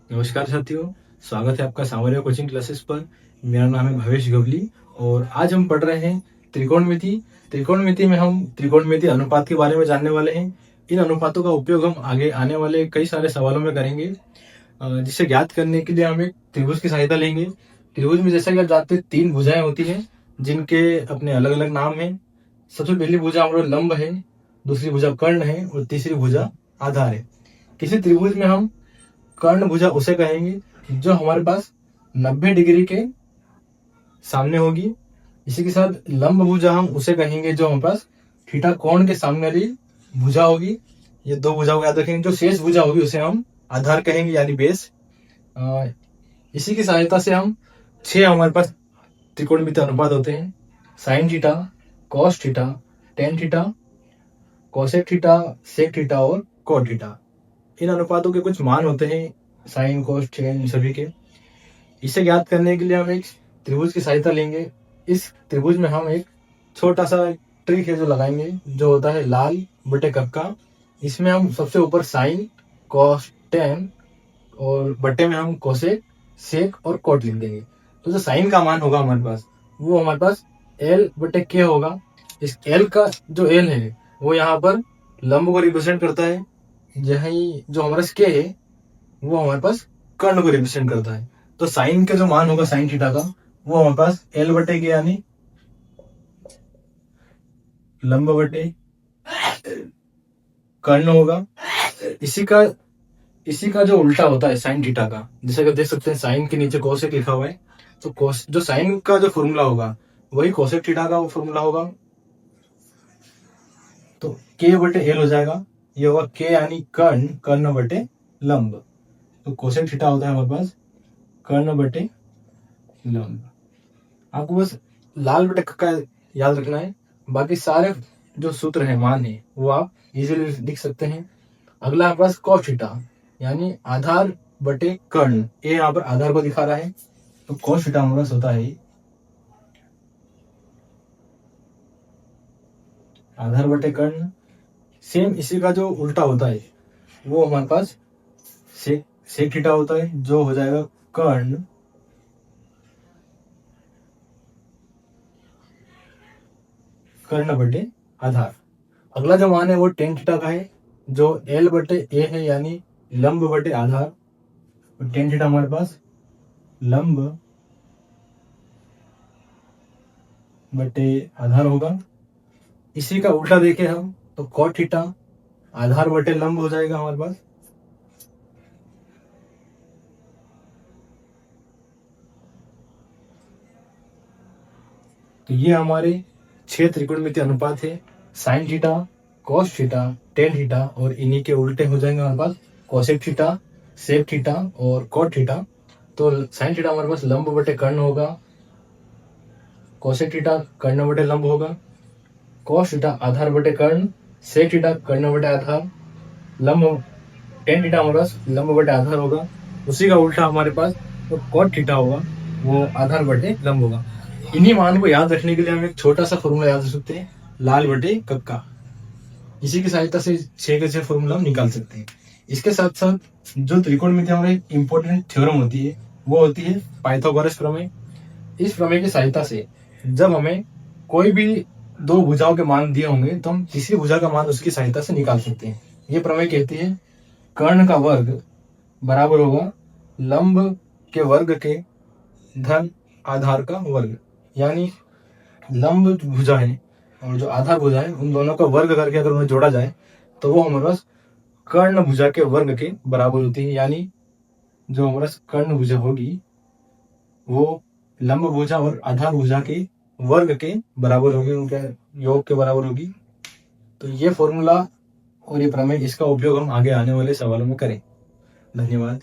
नमस्कार साथियों, स्वागत है आपका सामरिया कोचिंग क्लासेस पर। मेरा नाम है भवेश गवली और आज हम पढ़ रहे हैं त्रिकोणमिति। त्रिकोणमिति में हम त्रिकोणमिति अनुपात के बारे में जानने वाले हैं। इन अनुपातों का उपयोग हम आगे आने वाले कई सारे सवालों में करेंगे, जिसे ज्ञात करने के लिए हम एक त्रिभुज की सहायता लेंगे। त्रिभुज में जैसा कि आप जानते हैं 3 भुजाएं होती हैं, जिनके अपने अलग अलग नाम हैं। सबसे पहली भुजा हमारा लंब है, दूसरी भुजा कर्ण है और तीसरी भुजा आधार है। किसी त्रिभुज में हम कर्ण भुजा उसे कहेंगे जो हमारे पास 90 डिग्री के सामने होगी। इसी के साथ लंब भुजा हम उसे कहेंगे जो हमारे पास थीटा कोण के सामने वाली भुजा होगी। ये 2 भुजाओं को याद रखेंगे। जो शेष भुजा होगी उसे हम आधार कहेंगे, यानी बेस। इसी की सहायता से हम 6 हमारे पास त्रिकोणमिति अनुपात होते हैं: sine theta, cos theta, tan theta, cosec theta, sec theta और कोट थीटा। इन अनुपातों के कुछ मान होते हैं, साइन, कोस, टेन सभी के। इसे ज्ञात करने के लिए हम एक त्रिभुज की सहायता लेंगे। इस त्रिभुज में हम एक छोटा सा ट्रिक है जो लगाएंगे, जो होता है लाल बटे कक्का। इसमें हम सबसे ऊपर साइन, कॉस, टेन और बटे में हम कोसेक, सेक और कोट लिख देंगे। तो जो साइन का मान होगा हमारे पास, वो हमारे पास एल बटे के होगा। इस एल का जो एल है वो यहाँ पर लंब को रिप्रेजेंट करता है, यही जो हमारा के है वो हमारे पास कर्ण को रिप्रेजेंट करता है। तो साइन का जो मान होगा साइन थीटा का, वो हमारे पास एल बटे के यानी लंब बटे कर्ण होगा। इसी का जो उल्टा होता है साइन थीटा का, जैसे कि देख सकते हैं साइन के नीचे कोसेक लिखा हुआ है, तो कोस जो साइन का जो फॉर्मूला होगा वही कोसेक थीटा का फॉर्मूला होगा। तो के बटे एल हो जाएगा। ये होगा के यानी कर्ण, कर्ण बटे लंब। तो कोसेक थीटा होता है हमारे पास कर्ण बटे लंब। आपको बस लाल बटे कक्का याद रखना है, बाकी सारे जो सूत्र है, मान है, वो आप इजीली लिख सकते हैं। अगला हमारे पास कॉस थीटा यानी आधार बटे कर्ण। ये यहाँ पर आधार को दिखा रहा है, तो कॉस थीटा हमारे पास होता है आधार बटे कर्ण। सेम इसी का जो उल्टा होता है वो हमारे पास सेक थीटा होता है, जो हो जाएगा कर्ण कर्ण बटे आधार। अगला जो मान है वो टेन थीटा का है, जो एल बटे ए है यानी लंब बटे आधार। तो टेन थीटा हमारे पास लंब बटे आधार होगा। इसी का उल्टा देखें हम तो कॉट थीटा आधार बटे लंब हो जाएगा हमारे पास। तो ये हमारे 6 त्रिकोणमिति अनुपात है: sign theta, cos theta, tan theta और इन्हीं के उल्टे हो जाएंगे हमारे पास कोसेक थीटा, सेक थीटा और कोट थीटा। तो साइन थीटा हमारे पास लंब बटे कर्ण होगा, कोसेक थीटा कर्ण बटे लंब होगा, कॉस थीटा आधार बटे कर्ण, सेक थीटा कर्ण बटे आधार, लंब टेन थीटा हमारे पास लंब बटे आधार होगा। उसी का उल्टा हमारे पास तो कॉट थीटा होगा, वो आधार बटे लंब होगा। इन्हीं मान को याद रखने के लिए हम एक छोटा सा फॉर्मूला याद रख सकते हैं, लाल बटे कक्का। इसी की सहायता से 6 के 6 फॉर्मूला हम निकाल सकते हैं। इसके साथ साथ जो त्रिकोणमिति हमारी इंपॉर्टेंट थ्योरम होती है वो होती है पाइथागोरस प्रमेय। इस प्रमेय की सहायता से जब हमें कोई भी 2 भुजाओं के मान दिए होंगे तो हम तीसरी भुजा का मान उसकी सहायता से निकाल सकते हैं। ये प्रमेय कहती है कर्ण का वर्ग बराबर होगा लंब के वर्ग के धन आधार का वर्ग। यानी लंब भुजा है और जो आधार भुजा है, उन दोनों का वर्ग करके अगर उन्हें जोड़ा जाए तो वो हमारे पास कर्ण भुजा के वर्ग के बराबर होती है। यानी जो हमारे पास कर्ण भुजा होगी वो लंब भुजा और आधार भुजा के वर्ग के बराबर होगी, उनके योग के बराबर होगी। तो ये फॉर्मूला और ये प्रमेय, इसका उपयोग हम आगे आने वाले सवालों में करें। धन्यवाद।